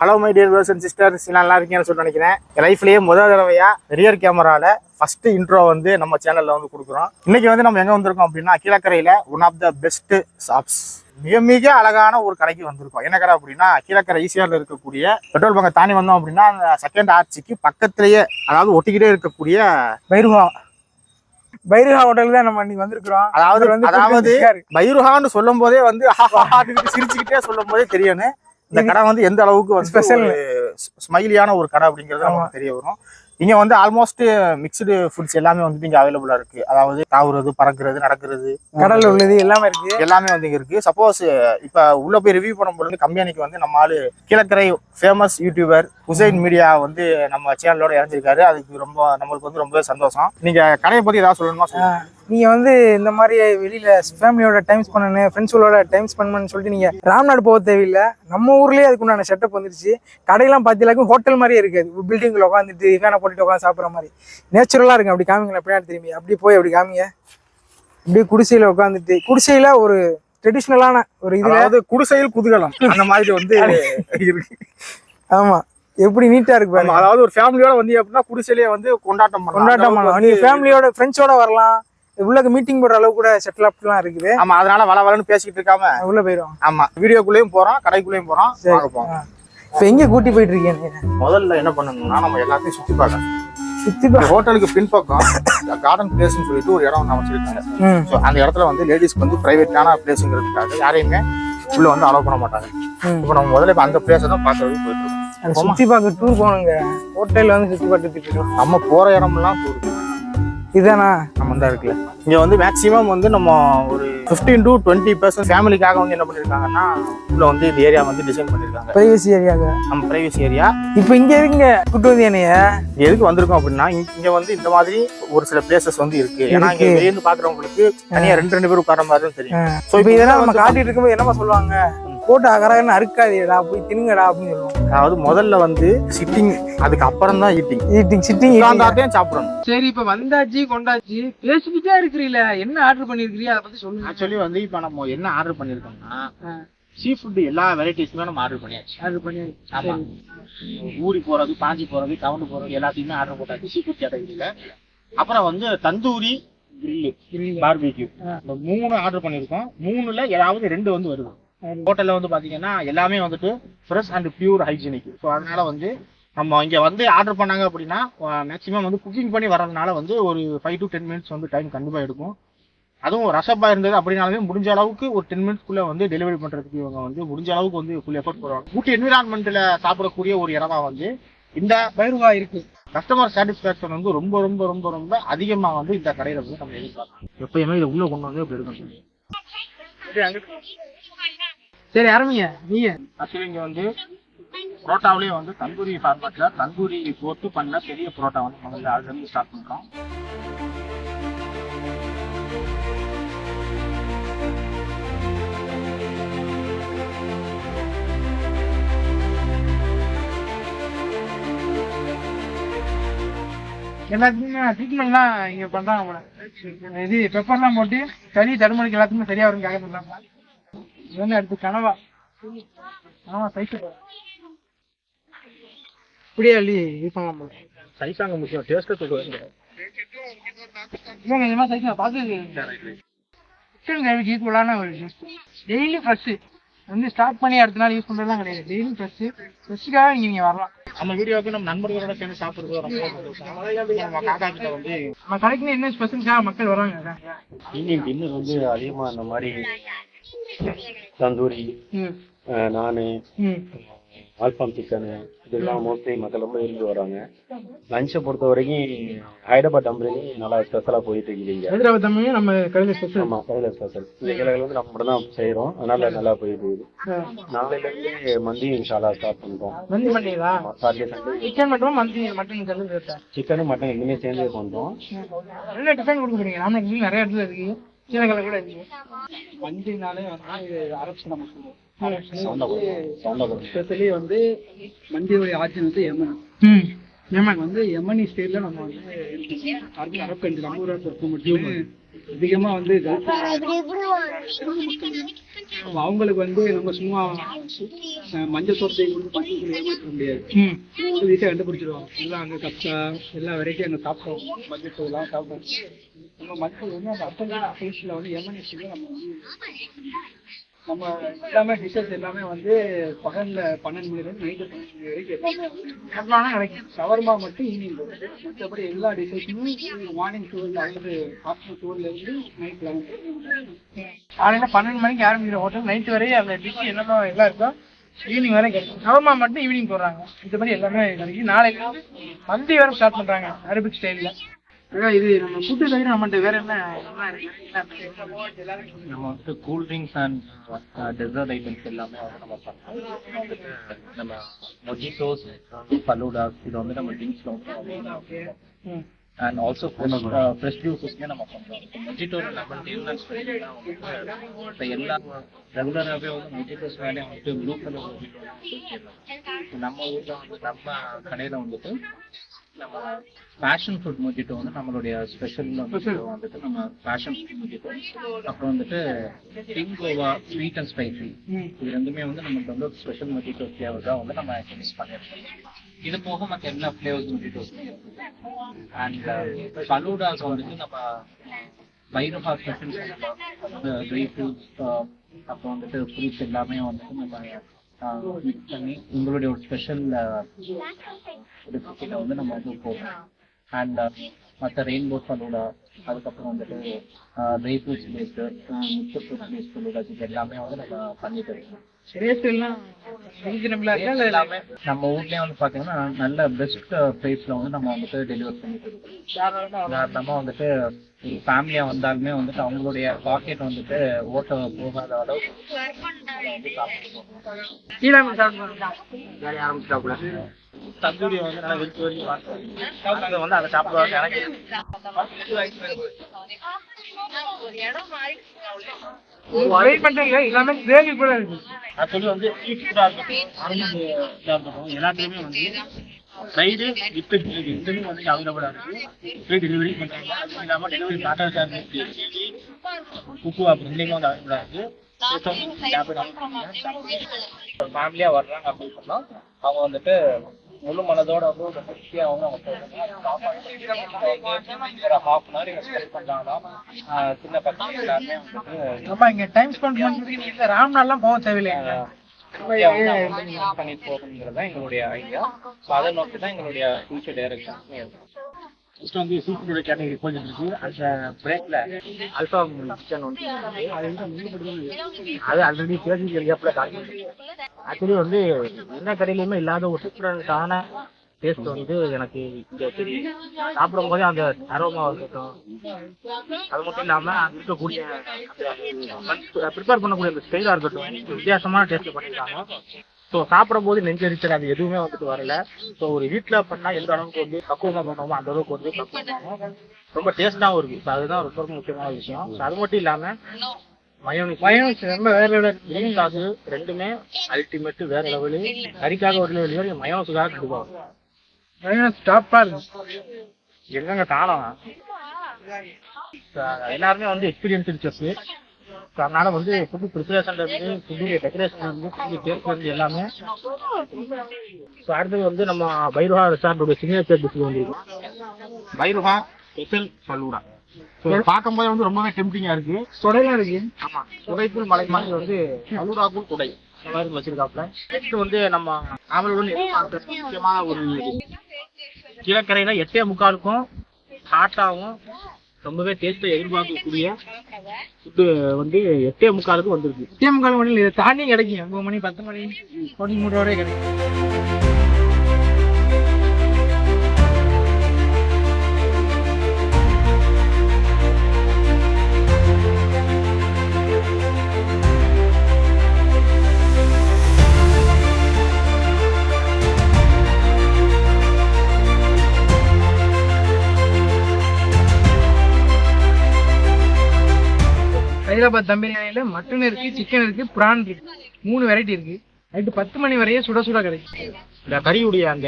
Hello my dear brothers and sisters, நல்லா இருக்கீங்கன்னு சொல்லி நினைக்கிறேன். லைஃப்லேயே முதல் தடவையா ரியர் கேமரால ஃபர்ஸ்ட் இன்ட்ரோ வந்து நம்ம சேனல்ல வந்து கொடுக்குறோம். இன்னைக்கு வந்து நம்ம எங்க வந்திருக்கோம் அப்படின்னா, கீழக்கரையில one of the best shops, மிக மிக அழகான ஒரு கடைக்கு வந்திருக்கோம். என்ன கடை அப்படின்னா, கீழக்கரை ஈசிஆர்ல இருக்கக்கூடிய பெட்ரோல் பங்கை தாண்டி வந்தோம் அப்படின்னா, அந்த செகண்ட் ஆர்ச்சிக்கு பக்கத்திலேயே, அதாவது ஒட்டிக்கிட்டே இருக்கக்கூடிய பைருஹா ஹோட்டல் தான் நம்ம இன்னைக்கு வந்திருக்கிறோம். அதாவது பைருஹான்னு சொல்லும் போதே வந்து சிரிச்சுக்கிட்டே சொல்லும் போதே தெரியணும் இந்த கடை வந்து எந்த அளவுக்கு வந்து ஸ்பெஷல் ஸ்மைலியான ஒரு கடை அப்படிங்கிறது நமக்கு தெரிய வரும். இங்க வந்து ஆல்மோஸ்ட் மிக்ஸ்டு ஃபுட்ஸ் எல்லாமே வந்து இங்க அவைலபிளா இருக்கு. அதாவது தாவுறது, பறக்குறது, நடக்கிறது, கடல்ல உள்ளது எல்லாமே இருக்கு. எல்லாமே வந்து இங்க இருக்கு. சப்போஸ் இப்ப உள்ள போய் ரிவ்யூ பண்ணும்போது கம்பெனிக்கு வந்து நம்ம ஆளு Kilakarai famous YouTuber Hussain media வந்து நம்ம சேனலோட இறஞ்சிருக்காரு. அதுக்கு ரொம்ப நம்மளுக்கு வந்து ரொம்பவே சந்தோஷம். நீங்க கடையை பத்தி ஏதாவது சொல்லணுமா? நீங்க வந்து இந்த மாதிரி வெளியில ஃபேமிலியோட டைம் ஸ்பெண்ட் பண்ணு, ஃப்ரெண்ட்ஸோட டைம் ஸ்பெண்ட் பண்ணு சொல்லிட்டு நீங்க ராம்நாடு போக தேவையில்லை. நம்ம ஊர்லயே அதுக்குண்டான செட்டப் வந்துருச்சு. கடையெல்லாம் பார்த்தீங்கன்னா ஹோட்டல் மாதிரியே இருக்காது. பில்டிங்ல உட்காந்துட்டு ஃபேனை போட்டுட்டு உட்காந்து சாப்பிட்ற மாதிரி நேச்சுரலா இருக்கு. அப்படி காமிங்களா பின்னாடி திரும்பி அப்படி போய் அப்படி காமிங்க. இப்படி குடிசையில உட்காந்துட்டு, குடிசையில ஒரு ட்ரெடிஷ்னலான ஒரு இது, அதாவது குடிசையில் குதூகலம் அந்த மாதிரி வந்து இருக்கு. ஆமா, எப்படி நீட்டா இருக்கு பாருங்க. அதாவது ஒரு ஃபேமிலியோட வந்து அப்படின்னா குடிசையிலேயே வந்து கொண்டாட்டம் பண்ணலாம். நீங்க ஃபேமிலியோட ஃப்ரெண்ட்ஸோட வரலாம். உள்ள மீட்டிங் போடுற அளவுக்கு கூட செட்டில் அப்லாம் இருக்குது. ஆமா, அதனால வளவலன்னு பேசிக்கிட்டு இருக்காம உள்ள போயிடும். ஆமா, வீடியோக்குள்ளேயும் போறோம், கடைக்குள்ளேயும் போறோம். இப்ப எங்க கூட்டி போயிட்டு இருக்கீங்க? முதல்ல என்ன பண்ணணும்னா, நம்ம எல்லாத்தையும் சுத்தி பார்க்கணும். ஹோட்டலுக்கு பின்பக்கம் கார்டன் பிளேஸ்னு சொல்லிட்டு ஒரு இடம் அமைச்சிருக்காங்க. அந்த இடத்துல வந்து லேடிஸ்க்கு வந்து பிரைவேட்டான பிளேஸ்ங்கிறதுக்காக யாரையுமே உள்ள வந்து அலோவ் பண்ண மாட்டாங்க. இப்போ நம்ம முதல்ல இப்ப அந்த பிளேஸை தான் பார்க்கறதுக்கு போயிட்டு இருக்கோம். சுத்தி பார்க்க டூர் போகணுங்க. ஹோட்டல்ல வந்து சுத்தி பார்த்துட்டு இருக்கோம். நம்ம போற இடமெல்லாம் டூர் இதானா நம்ம தான் இருக்குல்ல. இங்க வந்து மேக்ஸிமம் வந்து நம்ம ஒரு 15 to 20% ஃபேமிலிக்காக வந்து என்ன பண்ணிருக்காங்கன்னா, உள்ள வந்து இந்த ஏரியா வந்து டிசைன் பண்ணிருக்காங்க. பிரைவசி ஏரியாங்க. நம்ம பிரைவசி ஏரியா. இப்போ இங்க இருக்குங்க கூட்டு வந்து என்னைய எதுக்கு வந்திருக்கோம் அப்படின்னா, இங்க வந்து இந்த மாதிரி ஒரு சில பிளேசஸ் வந்து இருக்கு. ஏன்னா இங்க வெளியிருந்து பாக்குறவங்களுக்கு தனியா ரெண்டு பேர் உட்கார மாதிரி தெரியும். சோ இப்போ இதெல்லாம் நம்ம காட்டிட்டு இருக்கும்போது என்னமா சொல்லுவாங்க, போட்டு அகரகன்னு அறுக்காதீடா, போய் தின்னுங்கடா அப்படின்னு சொல்லுவாங்க. அதாவது முதல்ல வந்து சிட்டிங், அதுக்கு அப்புறம் தான் ஈட்டிங் சிட்டிங் சாப்பிடணும். சரி, இப்ப வந்தாச்சு கொண்டாச்சு, பேசிக்கிட்டே இருக்கிறீல, என்ன ஆர்டர் பண்ணிருக்கீங்க அதை பத்தி சொல்லுங்க. ஆக்சுவலி வந்து இப்ப நம்ம என்ன ஆர்டர் பண்ணிருக்கோம்னா, சீ ஃபுட் எல்லா வெரைட்டிஸுமே நம்ம ஆர்டர் பண்ணியாச்சு. ஆமா, ஊறி போறது, பாஞ்சி போறது, கவுண்டு போறது எல்லாத்தையுமே ஆர்டர் போட்டாச்சு சீ ஃபுட் கேட்டகரியில. அப்புறம் வந்து தந்தூரி, கிரில், பார்பிக்யூ, இந்த 3 ஆர்டர் பண்ணிருக்கோம். 3ல ஏதாவது 2 வந்து வருது. ஹோட்டல்ல வந்து பாத்தீங்கன்னா எல்லாமே வந்துட்டு fresh and pure hygienic. So அதனால வந்து நம்ம இங்க வந்து ஆர்டர் பண்ணாங்க அப்படின்னா மேக்ஸிமம் வந்து குக்கிங் பண்ணி வர்றதுனால வந்து ஒரு 5 to 10 minutes வந்து டைம் கண்டிப்பா எடுக்கும். அதுவும் ரசப்பா இருந்தது அப்படின்னாலுமே முடிஞ்ச அளவுக்கு ஒரு 10 minutesக்குள்ள வந்து டெலிவரி பண்றதுக்கு இவங்க வந்து முடிஞ்ச அளவுக்கு வந்து ஃபுல் எஃபர்ட் போடுவாங்க. ஊட்டி என்விரான்மெண்ட்ல சாப்பிடக்கூடிய ஒரு இடமா வந்து இந்த பைருஹா இருக்கு. கஸ்டமர் சாட்டிஸ்பாக்சன் வந்து ரொம்ப ரொம்ப ரொம்ப ரொம்ப அதிகமா வந்து இந்த கடையில வந்து நம்ம எதிர்பார்க்கலாம். எப்பயுமே இதை உள்ள கொண்டு வந்து அப்படி இருக்கணும். சரி, ஆரம்பிங்க நீங்க. ஆக்சுவலி இங்க வந்து புரோட்டாவிலேயே வந்து தந்தூரி ஃபார்மேட்ல தந்தூரி போட்டு பண்ண பெரிய புரோட்டா வந்து முதல்ல ஆல்ரெடி ஸ்டார்ட் பண்றோம். எல்லாத்துக்குமே ட்ரீட்மெண்ட்லாம் இங்க பண்றாங்க போல. இது பெப்பர்லாம் போட்டு சளி தடுமலுக்கு எல்லாத்துக்குமே சரியா வரும்னு கேட்க சொல்றாங்க. இதெல்லாம் எடுத்து கனவா சைக்கிள் இப்படியே அள்ளி இது பண்ணலாம் போல. சைஸாங்க முக்கியம், டேஸ்ட் சொல்லுவாங்க. ஈக்குவலான ஒரு டெய்லி ஃப்ரெஷ் வந்து ஸ்டார்ட் பண்ணி அடுத்த நாள் யூஸ் பண்றதுலாம் கிடையாது. டெய்லி ஃப்ரெஷ்ஷுக்காக நீங்க வரலாம். நம்ம வீடியோவுக்கு நம்ம நண்பர்களோட சேர்ந்து சாப்பிடுறது ரொம்ப சந்தோஷம். நம்ம காக்கா கிட்ட வந்து நம்ம கடைக்குன்னு என்ன ஸ்பெஷலுக்காக மக்கள் வராங்க. இந்தியன் டின்னர் வந்து அதிகமா இந்த மாதிரி தந்தூரி, நானு, ஆல்பாம் சிக்கனு இதெல்லாம் மோஸ்ட்லி மக்கள் ரொம்ப விரும்பி வராங்க. லஞ்சை பொறுத்த வரைக்கும் ஹைதராபாத் தம் பிரியாணி நல்லா ஸ்பெஷலா போயிட்டு இருக்கீங்க. ஹைதராபாத் தம் பிரியாணி நம்ம கடையில ஸ்பெஷல். ஆமா, கடையில ஸ்பெஷல். இந்த கிளைகள் வந்து நம்ம மட்டும் தான் செய்யறோம், அதனால நல்லா போயிட்டு இருக்குது. நாளையில இருந்து மந்தி இன்ஷால்லா ஸ்டார்ட் பண்றோம். மந்தி பண்ணீங்களா? சாட்டர்டே சண்டே சிக்கன் மட்டும் மந்தி மட்டன் சேர்ந்து சிக்கனும் மட்டன் ரெண்டுமே சேர்ந்தே பண்றோம். என்ன டிஃபன் கொடுக்க போறீங்க? நாம இங்க நிறைய இடத்துல இருக்கு, சின்ன கடை கூட இருக்கு. மந்தினாலே வந்து அரபு நம்ம சொல்லுவோம். ஸ்பெஷலி வந்து மந்தியோடைய ஆட்சி வந்து யமன் வந்து யமனி ஸ்டைல்ல நம்ம வந்து அரபு கண்ட்ரி நம்ம ஊராக இருக்க மட்டும் அதிகமா வந்து அவங்களுக்கு வந்து நம்ம சும்மா மஞ்சள் சோத்தை கொடுத்து பண்ணி ஏமாற்ற முடியாது. ஈஸியாக கண்டுபிடிச்சிருவாங்க. எல்லாம் அங்கே கப்சா எல்லா வெரைட்டியும் அங்கே சாப்பிட்டோம். மஞ்சள் தூள்லாம் சாப்பிட்டோம். நம்ம மக்கள் வந்து அந்த அத்தனை டேஸ்ட்ல வந்து எம்என்எஸ்ல நம்ம எல்லாமே டிஷஸ் எல்லாமே வந்து பகல்ல 12 மணிலேருந்து நைட்டு 12 மணி வரைக்கும் ஷவர்மா மட்டும் ஈவினிங் போகுது. மற்றபடி எல்லா டிஷஸுமே மார்னிங் 12 அல்லது ஆஃப்டர் 12லேருந்து நைட் 11 காலையில 12 மணிக்கு ஆரம்பிக்கிற ஹோட்டல் நைட் வரையும் அந்த டிஷ் என்னென்ன எல்லாம் இருக்கோ ஈவினிங் வரை கிடைக்கும். ஷவர்மா மட்டும் ஈவினிங் போடுறாங்க. இந்த மாதிரி எல்லாமே கிடைக்கும். நாளைக்கு வந்து மந்தி வரை ஸ்டார்ட் பண்றாங்க அரபிக் ஸ்டைல்ல. இது நம்ம ஃபுட்டு தவிர நம்மகிட்ட வேற என்ன நம்ம வந்து cool drinks and dessert items எல்லாமே வந்து நம்ம பண்ணோம். நம்ம மொஜிட்டோஸ், ஃபலூடாஸ் இது வந்து நம்ம ட்ரிங்க்ஸ்ல வந்து அண்ட் ஆல்சோ ஃப்ரெஷ் ஜூஸஸ்மே நம்ம பண்ணுறோம். மொஜிட்டோ லெமன் இப்போ எல்லா ரெகுலராகவே வந்து மொஜிட்டோஸ் மேலே வந்துட்டு ப்ளூ கலர் நம்ம ஊரில் வந்து நம்ம கடையில் வந்துட்டு நம்ம பேஷன் ஃப்ரூட் மொஜிட்டோ வந்து நம்மளுடைய ஸ்பெஷல் வந்துட்டு நம்ம பேஷன் ஃப்ரூட் மொஜிட்டோ, அப்புறம் வந்துட்டு pink Goa sweet and spicy இது ரெண்டுமே வந்து நமக்கு வந்து ஒரு ஸ்பெஷல் மொஜிட்டோ ஃப்ளேவர் தான் வந்து நம்ம மிஸ் பண்ணியிருக்கோம். இது போக மற்ற எல்லா ஃப்ளேவர்ஸ் மொஜிட்டோஸ் அண்ட் ஃபலூடாஸ் வந்துட்டு நம்ம பைரோஹா ஸ்பெஷல் ட்ரை ஃப்ரூட்ஸ் அப்புறம் வந்துட்டு ஃப்ரூட்ஸ் எல்லாமே வந்துட்டு நம்ம மிக்ஸ் பண்ணி உங்களுடைய ஒரு ஸ்பெஷல் ரெசிபியில் வந்து நம்ம வந்து போடுறோம். அண்ட் மற்ற ரெயின்போ ஃபலூடா, அதுக்கப்புறம் வந்துட்டு dry fruits based mixture fruits based faloodas இது எல்லாமே வந்து நம்ம பண்ணிட்டு இருக்கோம். ரேட் எல்லாம் ரீசனபிளா இருக்கா? எல்லாமே நம்ம ஊர்லேயே வந்து பார்த்தீங்கன்னா நல்ல பெஸ்ட் ப்ரைஸில் வந்து நம்ம வந்துட்டு டெலிவர் பண்ணிட்டு இருக்கோம். நம்ம வந்துட்டு ஃபேமிலியாக வந்தாலுமே வந்துட்டு அவங்களுடைய பாக்கெட் வந்துட்டு ஓட்ட போகாத அளவுக்கு ஆரம்பிச்சிட்டாப்புல. தந்தூரி வந்து நல்லா விரிச்சு வரைக்கும் வந்து அதை சாப்பிடுவாங்க. எனக்கு எல்லாமே கிரேவி கூட இருக்கு. ஆக்சுவலி வந்து சீஃபுட்டா இருக்கட்டும் எல்லாத்துலயுமே வந்து ஃப்ரைடு வித் கிரேவி ரெண்டுமே வந்து அவைலபிளா இருக்கு. ஃப்ரீ டெலிவரி பண்றாங்க. அது இல்லாம டெலிவரி டாட்டா சார்ஜ் குக்கு ஆப் ரெண்டுமே வந்து அவைலபிளா இருக்கு. ஃபேமிலியா வர்றாங்க அப்படின்னு சொன்னா அவங்க வந்துட்டு முழு மனதோட வந்து ஒரு திருப்தியா வந்து அவங்க ஹாஃப் அன் ஹவர் ஸ்பெண்ட் பண்ணாங்கன்னா சின்ன பசங்க எல்லாருமே வந்துட்டு நம்ம இங்க டைம் ஸ்பெண்ட் பண்றதுக்கு நீங்க ராம்நாள்லாம் போக தேவையில்லைங்க. பண்ணிட்டு போகணுங்கிறது தான் எங்களுடைய ஐடியா. ஸோ அதை நோக்கி தான் எங்களுடைய ஃபியூச்சர் டைரக்ஷன். ஃபர்ஸ்ட் வந்து சீஃபுட் கேட்டகரி போயிட்டு இருக்கு. அந்த பிரேக்ல அல்ஃபா கிச்சன் வந்து அது ஆல்ரெடி பேசிக்கிறதுல ஆக்சுவலி வந்து எந்த கடையிலுமே இல்லாத ஒரு டிஃப்ரெண்டான டேஸ்ட் வந்து எனக்கு இங்கே தெரியும். சாப்பிடும் போதே அந்த அரோமா இருக்கட்டும், அது மட்டும் இல்லாமல் அங்கே இருக்கக்கூடிய ப்ரிப்பேர் பண்ணக்கூடிய அந்த ஸ்டைலாக இருக்கட்டும் வித்தியாசமான டேஸ்ட் பண்ணியிருக்காங்க. ஸோ சாப்பிடும் போது நெஞ்சரிச்சல் அது எதுவுமே வந்துட்டு வரல. ஸோ ஒரு வீட்டில் பண்ணால் எந்த அளவுக்கு வந்து பக்குவமாக பண்ணுவோமோ அந்த அளவுக்கு வந்து பக்குவமாக ரொம்ப டேஸ்டாகவும் இருக்குது. ஸோ அதுதான் ரொம்ப ரொம்ப முக்கியமான விஷயம். ஸோ அது மட்டும் இல்லாமல் மயோனைஸ் ரொம்ப வேற லெவலில் சாஸ் ரெண்டுமே அல்டிமேட் வேற லெவலு. கறிக்காக ஒரு லெவல் மயோனைஸுக்காக கண்டிப்பாக ஸ்டாப்பா இருக்கு. எங்கெங்க காலம் எல்லாருமே வந்து எக்ஸ்பீரியன்ஸ் செஃப். ஸோ அதனால வந்து ஃபுட்டு ப்ரிப்பரேஷன்ல இருந்து ஃபுட்டுடைய டெக்கரேஷன்ல இருந்து ஃபுட்டு டேஸ்ட்ல இருந்து எல்லாமே. ஸோ அடுத்தது வந்து நம்ம பைரோஹா ரெஸ்டாரண்டோட சிக்னேச்சர் டிஷ் வந்துருக்கும் பைரோஹா ஸ்பெஷல் ஃபலூடா. ஸோ பார்க்கும்போது வந்து ரொம்பவே டெம்டிங்கா இருக்கு. சொடையெல்லாம் இருக்கு. ஆமா, சுடைத்தூள் மலை மாதிரி வந்து ஃபலூடாக்கும் குடை இந்த மாதிரி வச்சிருக்காப்ல. நெக்ஸ்ட் வந்து நம்ம அவளோட முக்கியமான ஒரு கீழக்கரையில 8:45 ஹாட்டாகவும் ரொம்பவே டேஸ்ட்டை எதிர்பார்க்கக்கூடிய ஃபுட்டு வந்து 8:45 வந்துருக்கு. 8:45 மணி இதை தாண்டி கிடைக்கும். 9 மணி 10 மணி 13 வரை கிடைக்கும். ஹைதராபாத் தம் பிரியாணியில மட்டன் இருக்கு, சிக்கன் இருக்கு, பிரான் இருக்கு, 3 வெரைட்டி இருக்கு. நைட்டு 10 மணி வரையே சுட சுட கிடைக்கும். இந்த கறியுடைய அந்த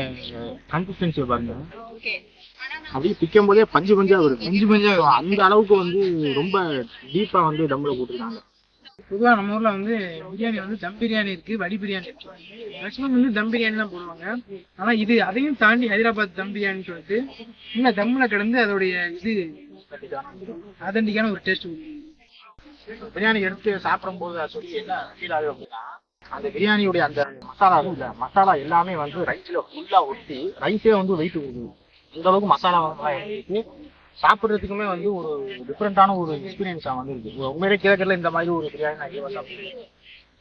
கன்சிஸ்டன்சி பாருங்க. அப்படியே பிக்கும் போதே பஞ்சு பஞ்சா வருது. பஞ்சு பஞ்சா அந்த அளவுக்கு வந்து ரொம்ப டீப்பா வந்து தம்ல போட்டுருக்காங்க. பொதுவாக நம்ம ஊர்ல வந்து பிரியாணி வந்து தம் பிரியாணி இருக்கு, வடி பிரியாணி இருக்கு. மேக்ஸிமம் வந்து தம் பிரியாணி தான் போடுவாங்க. ஆனா இது அதையும் தாண்டி ஹைதராபாத் தம் பிரியாணின்னு சொல்லிட்டு இன்னும் தம்ல கிடந்து அதோடைய இது ஆதென்டிக்கான ஒரு டேஸ்ட். பிரியாணி எடுத்து சாப்பிடும் போது சொல்லி என்ன ஃபீல் ஆகுது அப்படின்னா, அந்த பிரியாணியுடைய அந்த மசாலா இருக்குல்ல, மசாலா எல்லாமே வந்து ரைஸ்ல ஃபுல்லா ஒட்டி ரைஸே வந்து வெயிட் கொடுக்குது. அந்த அளவுக்கு மசாலா இருக்கு. சாப்பிட்றதுக்குமே வந்து ஒரு டிஃப்ரெண்டான ஒரு எக்ஸ்பீரியன்ஸா வந்து இருக்கு. உண்மையிலே கேட்கல இந்த மாதிரி ஒரு பிரியாணி நான் ஐயோ சாப்பிடுறேன்.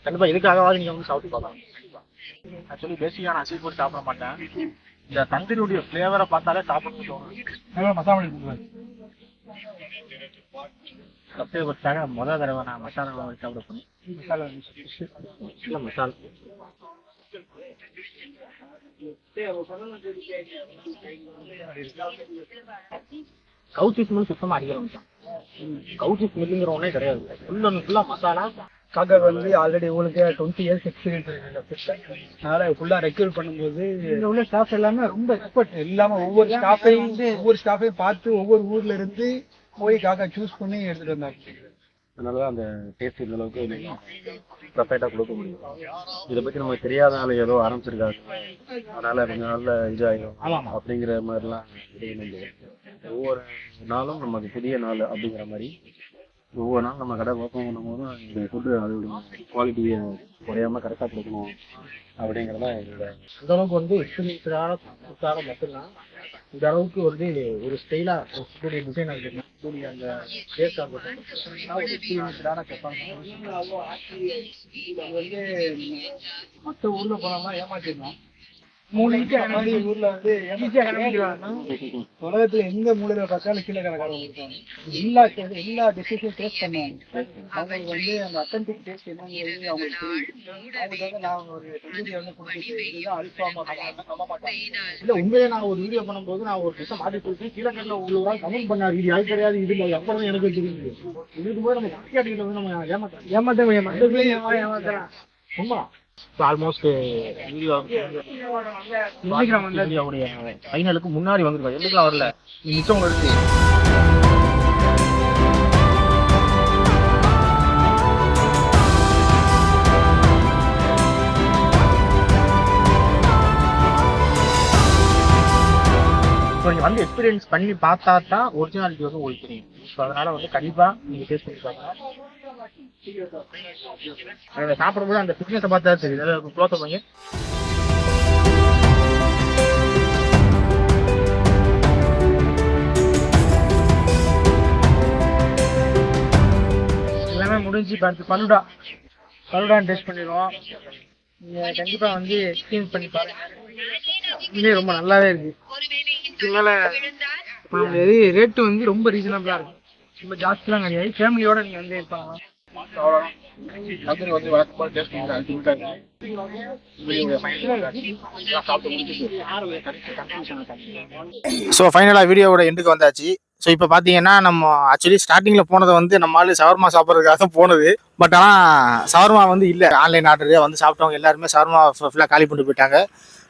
கண்டிப்பா இதுக்காகவாது நீங்க வந்து சாப்பிட்டு பார்க்கலாம். கண்டிப்பா ஆக்சுவலி பேசிக்கா நான் சீ ஃபுட் சாப்பிட மாட்டேன். இந்த தந்தூரியுடைய ஃபிளேவரை பார்த்தாலே சாப்பிடணும்னு தோணும். மசாலா சப்ஸ்கிரைபர்ஸ்க்காக முதல் தடவை நான் மசாலா சாப்பிட போனேன். மசாலா கவுச்சி ஸ்மெல் சுத்தமா அடிக்கிறோம். கவுச்சி ஸ்மெல்லுங்கிற ஒன்னே கிடையாது. ஃபுல்லா மசாலா. காக்கா வந்து ஆல்ரெடி உங்களுக்கு 20 இயர்ஸ் எக்ஸ்பீரியன்ஸ் இருக்கு. அதனால ஃபுல்லா ரெக்ரூட் பண்ணும்போது இங்க உள்ள ஸ்டாஃப் எல்லாமே ரொம்ப எக்ஸ்பர்ட். இல்லாம ஒவ்வொரு ஸ்டாஃபையும் பார்த்து ஒவ்வொரு ஊர்ல இருந்து போய் காக்கா சூஸ் பண்ணி எடுத்துட்டு வந்தாங்க. அதனாலதான் அந்த டேஸ்ட் இந்த அளவுக்கு பர்ஃபெக்டா கொடுக்க முடியும். இதை பத்தி நமக்கு தெரியாதனால ஏதோ ஆரம்பிச்சிருக்காங்க, அதனால கொஞ்ச நாள்ல இதாகும் அப்படிங்கிற மாதிரிலாம் ஒவ்வொரு நாளும் நமக்கு புதிய நாள் அப்படிங்கிற மாதிரி ஒவ்வொரு நாள் நம்ம கடை ஓப்பன் பண்ணும் போதும் இந்த ஃபுட்டு அதோட குவாலிட்டியை குறையாம கரெக்டாக கொடுக்கணும் அப்படிங்கிறதா இதோட. அந்த அளவுக்கு வந்து எக்ஸ்பீரியன்ஸாக மட்டும்தான் இந்த அளவுக்கு வந்து ஒரு ஸ்டைலா ஃபுட்டுடைய டிசைன் ஆகிருக்கும், அந்த டேஸ்ட் ஆகட்டும் ஒரு எக்ஸ்பீரியன்ஸான வந்து மற்ற ஊர்ல போனோம்னா ஏமாற்றிடலாம். 3 இன்ச்சு ஊர்ல வந்து உலகத்துல எந்த மூலையில பார்த்தாலும் கீழே கடைக்காரங்க இருக்காங்க. எல்லா டிஷ்ஷஸும் டேஸ்ட் பண்ணுவாங்க. அவங்களுக்கு வந்து அந்த அத்தன்டிக் டேஸ்ட் என்னங்கிறது அவங்களுக்கு தெரியும். அவங்களுக்கு வந்து நான் ஒரு வீடியோ வந்து கொடுத்துட்டு அல்பாமா நம்ப மாட்டாங்க. இல்ல உண்மையிலே நான் ஒரு வீடியோ பண்ணும்போது நான் ஒரு டிஷை மாற்றி கொடுத்து கீழே கண்ணில் உள்ளவரா கமெண்ட் பண்ணாரு, இது அது கிடையாது, இது இல்லை, அப்புறம் எனக்கு தெரியுது. இதுக்கு போய் நம்ம கேட்டுக்கிட்ட வந்து நம்ம ஏமாத்தலாம். சும்மா ஆல்மோஸ்ட் வீடியோவுடைய ஃபைனலுக்கு முன்னாடி வந்துருக்கோம். எதுக்குலாம் வரல, நீ மிச்சம் எடுத்து நீங்க வந்து எக்ஸ்பீரியன்ஸ் பண்ணி பார்த்தா தான் ஒரிஜினாலிட்டி வந்து உங்களுக்கு தெரியும். ஸோ அதனால வந்து கண்டிப்பா நீங்க டேஸ்ட் பண்ணி பாருங்க. சாப்பிடும்போது அந்த ஃபிட்னஸை பார்த்தா தெரியுது. க்ளோஸ் பண்ணி எல்லாமே முடிஞ்சு பார்த்து பலுடான்னு டேஸ்ட் பண்ணிடுவோம். நீங்கள் கண்டிப்பாக வந்து எக்ஸ்பீரியன்ஸ் பண்ணி பாருங்க. இதுலேயே ரொம்ப நல்லாவே இருக்கு. இதனால இப்போ நம்மளுடைய ரேட்டு வந்து ரொம்ப ரீசனபிளாக இருக்கும், ரொம்ப ஜாஸ்திலாம் கிடையாது. ஃபேமிலியோட நீங்கள் வந்து இருப்பாங்க. ஸோ ஃபைனலாக வீடியோவோட எண்டுக்கு வந்தாச்சு. ஸோ இப்போ பார்த்தீங்கன்னா நம்ம ஆக்சுவலி ஸ்டார்டிங்கில் போனது வந்து நம்மளால ஷவர்மா சாப்பிட்றதுக்காக தான் போனது. பட் ஆனால் ஷவர்மா வந்து இல்லை, ஆன்லைன் ஆர்டர் வந்து சாப்பிட்டவங்க எல்லாருமே ஷவர்மா ஃபுல்லாக காலி பண்ணிட்டு போயிட்டாங்க.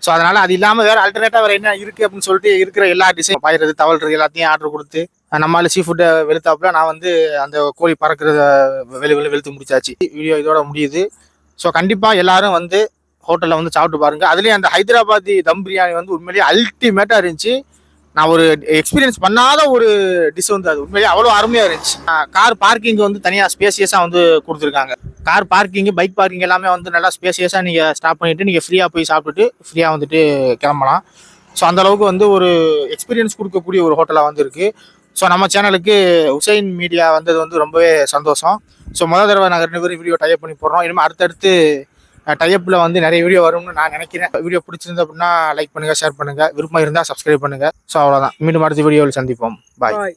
ஸோ அதனால் அது இல்லாமல் வேறு ஆல்டர்னேட்டாக வேறு என்ன இருக்குது அப்படின்னு சொல்லிட்டு இருக்கிற எல்லா டிஷ்ஷையும் பாயிறது தவழ்றது எல்லாத்தையும் ஆர்டர் கொடுத்து நம்மளால சீ ஃபுட்டை வெளுத்தாப்புல நான் வந்து அந்த கோழி பறக்கிறத வெளுத்து முடிச்சாச்சு. வீடியோ இதோட முடியுது. ஸோ கண்டிப்பாக எல்லாரும் வந்து ஹோட்டலில் வந்து சாப்பிட்டு பாருங்கள். அதுலேயும் அந்த ஹைதராபாதி தம் பிரியாணி வந்து உண்மையிலேயே அல்டிமேட்டாக இருந்துச்சு. நான் ஒரு எக்ஸ்பீரியன்ஸ் பண்ணாத ஒரு டிஷ் வந்து அது உண்மையிலேயே அவ்வளோ அருமையாக இருந்துச்சு. கார் பார்க்கிங் வந்து தனியாக ஸ்பேசியஸாக வந்து கொடுத்துருக்காங்க. கார் பார்க்கிங், பைக் பார்க்கிங் எல்லாமே வந்து நல்லா ஸ்பேசியஸாக நீங்கள் ஸ்டாப் பண்ணிவிட்டு நீங்கள் ஃப்ரீயாக போய் சாப்பிட்டுட்டு ஃப்ரீயாக வந்துட்டு கிளம்பலாம். ஸோ அந்தளவுக்கு வந்து ஒரு எக்ஸ்பீரியன்ஸ் கொடுக்கக்கூடிய ஒரு ஹோட்டலாக வந்து இருக்குது. ஸோ நம்ம சேனலுக்கு உசைன் மீடியா வந்தது வந்து ரொம்பவே சந்தோஷம். ஸோ முதல் தடவை நாங்கள் 2 பேரும் வீடியோ டைப் பண்ணி போடுறோம். இனிமேல் அடுத்தடுத்து டைப்பில் வந்து நிறைய வீடியோ வரும்னு நான் நினைக்கிறேன். வீடியோ பிடிச்சிருந்தா அப்படின்னா லைக் பண்ணுங்கள், ஷேர் பண்ணுங்கள், விருப்பம் இருந்தால் சப்ஸ்கிரைப் பண்ணுங்கள். ஸோ அவ்வளோதான். மீண்டும் அடுத்த வீடியோவில் சந்திப்போம். பாய்.